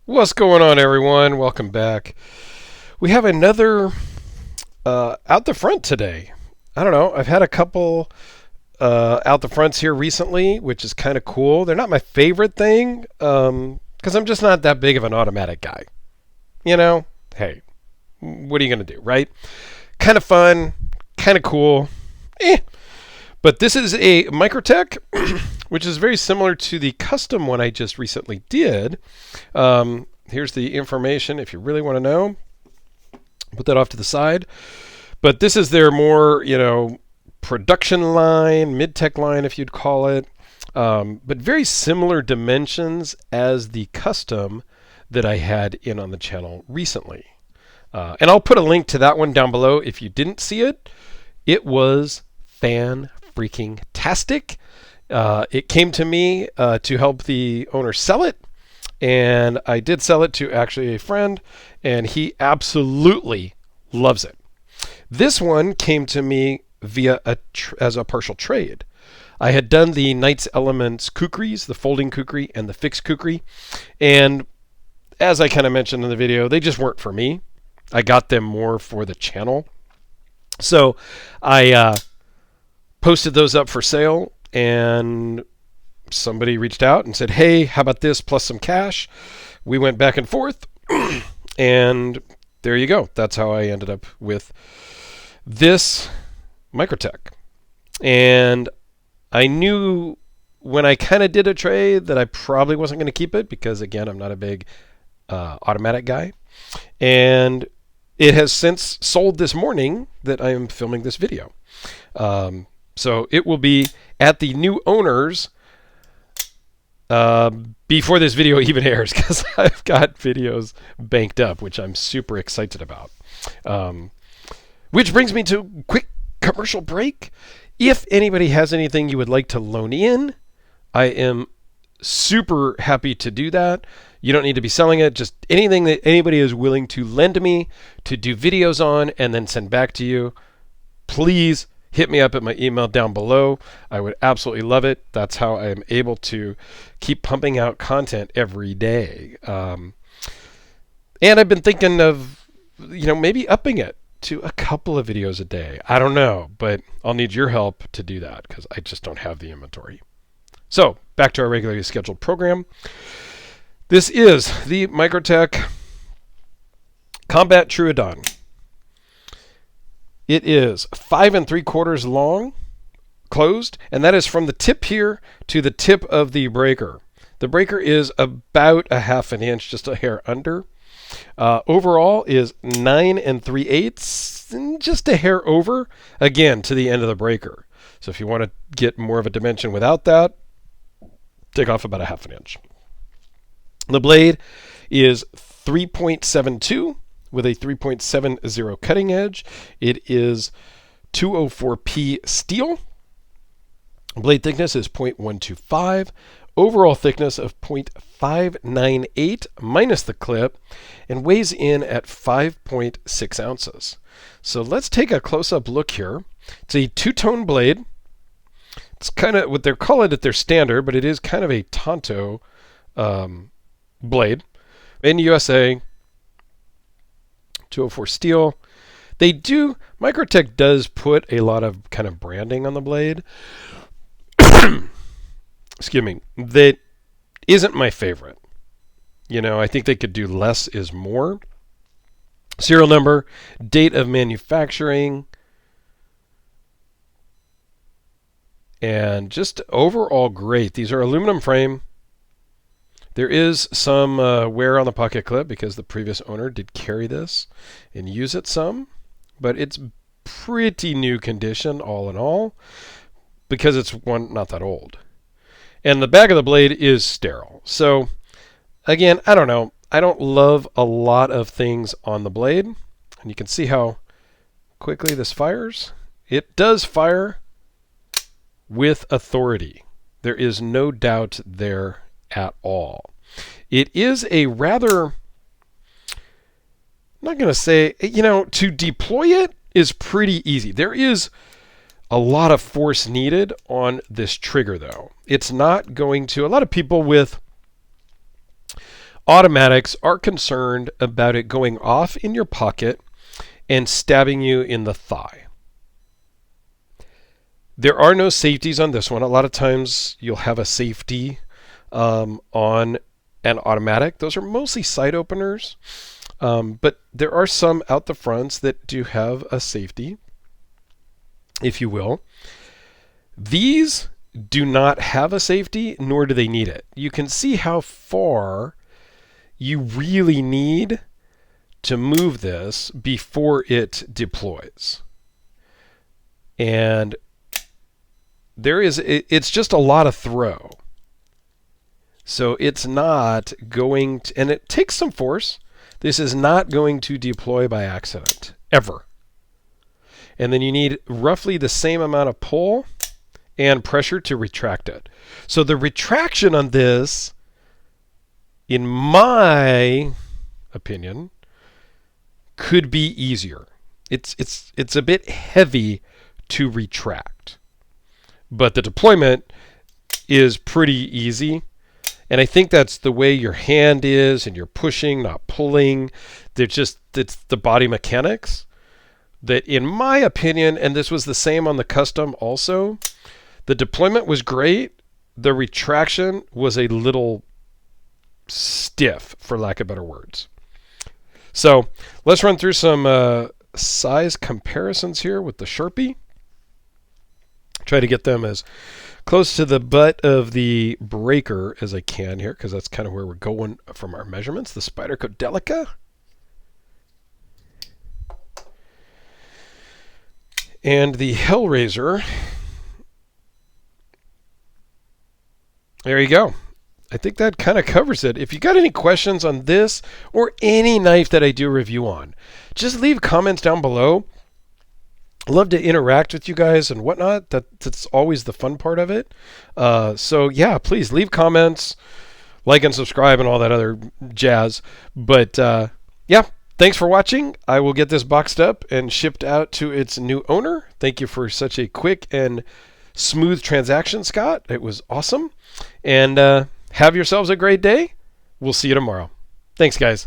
What's going on, everyone? Welcome back. We have another out the front today. I don't know. I've had a couple out the fronts here recently, which is kind of cool. They're not my favorite thing because I'm just not that big of an automatic guy. You know, hey, what are you going to do, right? Kind of fun, kind of cool. Eh. But this is a Microtech, which is very similar to the custom one I just recently did. Here's the information if you really want to know. Put that off to the side. But this is their more, production line, mid-tech line, if you'd call it. But very similar dimensions as the custom that I had in on the channel recently. And I'll put a link to that one down below if you didn't see it. It was fan-freaking-tastic. It came to me to help the owner sell it, and I did sell it to actually a friend, and he absolutely loves it. This one came to me via as a partial trade. I had done the Knights Elements kukris, the folding kukri and the fixed kukri, and as I kind of mentioned in the video, they just weren't for me. I got them more for the channel. So I posted those up for sale, and somebody reached out and said, hey, how about this plus some cash? We went back and forth, and there you go. That's how I ended up with this Microtech. And I knew when I kind of did a trade that I probably wasn't going to keep it because, again, I'm not a big automatic guy. And it has since sold this morning that I am filming this video. So it will be at the new owners before this video even airs, because I've got videos banked up, which I'm super excited about. Which brings me to a quick commercial break. If anybody has anything you would like to loan in, I am super happy to do that. You don't need to be selling it, just anything that anybody is willing to lend to me to do videos on and then send back to you. Please hit me up at my email down below. I would absolutely love it. That's how I am able to keep pumping out content every day. And I've been thinking of, maybe upping it to a couple of videos a day. I don't know, but I'll need your help to do that because I just don't have the inventory. So back to our regularly scheduled program. This is the Microtech Combat Troodon. It is 5 3/4 long, closed, and that is from the tip here to the tip of the breaker. The breaker is about a half an inch, just a hair under. Overall is 9 3/8, and just a hair over, again, to the end of the breaker. So if you want to get more of a dimension without that, take off about a half an inch. The blade is 3.72 with a 3.70 cutting edge. It is 204p steel. Blade thickness is 0.125. Overall thickness of 0.598 minus the clip, and weighs in at 5.6 ounces. So let's take a close-up look here. It's a two-tone blade. It's kind of what they're calling it their standard, but it is kind of a Tonto blade. In USA, 204 steel. Microtech does put a lot of kind of branding on the blade. Excuse me. That isn't my favorite. I think they could do less is more. Serial number, date of manufacturing, and just overall great. These are aluminum frame. There is some wear on the pocket clip because the previous owner did carry this and use it some, but it's pretty new condition all in all because it's not that old. And the back of the blade is sterile. So again, I don't know. I don't love a lot of things on the blade, and you can see how quickly this fires. It does fire with authority. There is no doubt there at all. It is a rather, I'm not going to say, to deploy it is pretty easy. There is a lot of force needed on this trigger, though. It's not going to, a lot of people with Automatics are concerned about it going off in your pocket and stabbing you in the thigh. There are no safeties on this one. A lot of times you'll have a safety on an automatic. Those are mostly sight openers, but there are some out the fronts that do have a safety, if you will. These do not have a safety, nor do they need it. You can see how far you really need to move this before it deploys. And it's just a lot of throw. So it's not going to, and it takes some force. This is not going to deploy by accident, ever. And then you need roughly the same amount of pull and pressure to retract it. So the retraction on this, in my opinion, could be easier. It's a bit heavy to retract, but the deployment is pretty easy. And I think that's the way your hand is, and you're pushing, not pulling. It's the body mechanics that, in my opinion, and this was the same on the custom also, the deployment was great. The retraction was a little stiff, for lack of better words. So let's run through some size comparisons here with the Sharpie. Try to get them as close to the butt of the breaker as I can here, because that's kind of where we're going from our measurements. The Spyderco Delica. And the Hellraiser. There you go. I think that kind of covers it. If you got any questions on this or any knife that I do review on, just leave comments down below. I love to interact with you guys and whatnot. That's always the fun part of it. So yeah, please leave comments, like and subscribe and all that other jazz. But yeah, thanks for watching. I will get this boxed up and shipped out to its new owner. Thank you for such a quick and smooth transaction, Scott. It was awesome. And have yourselves a great day. We'll see you tomorrow. Thanks, guys.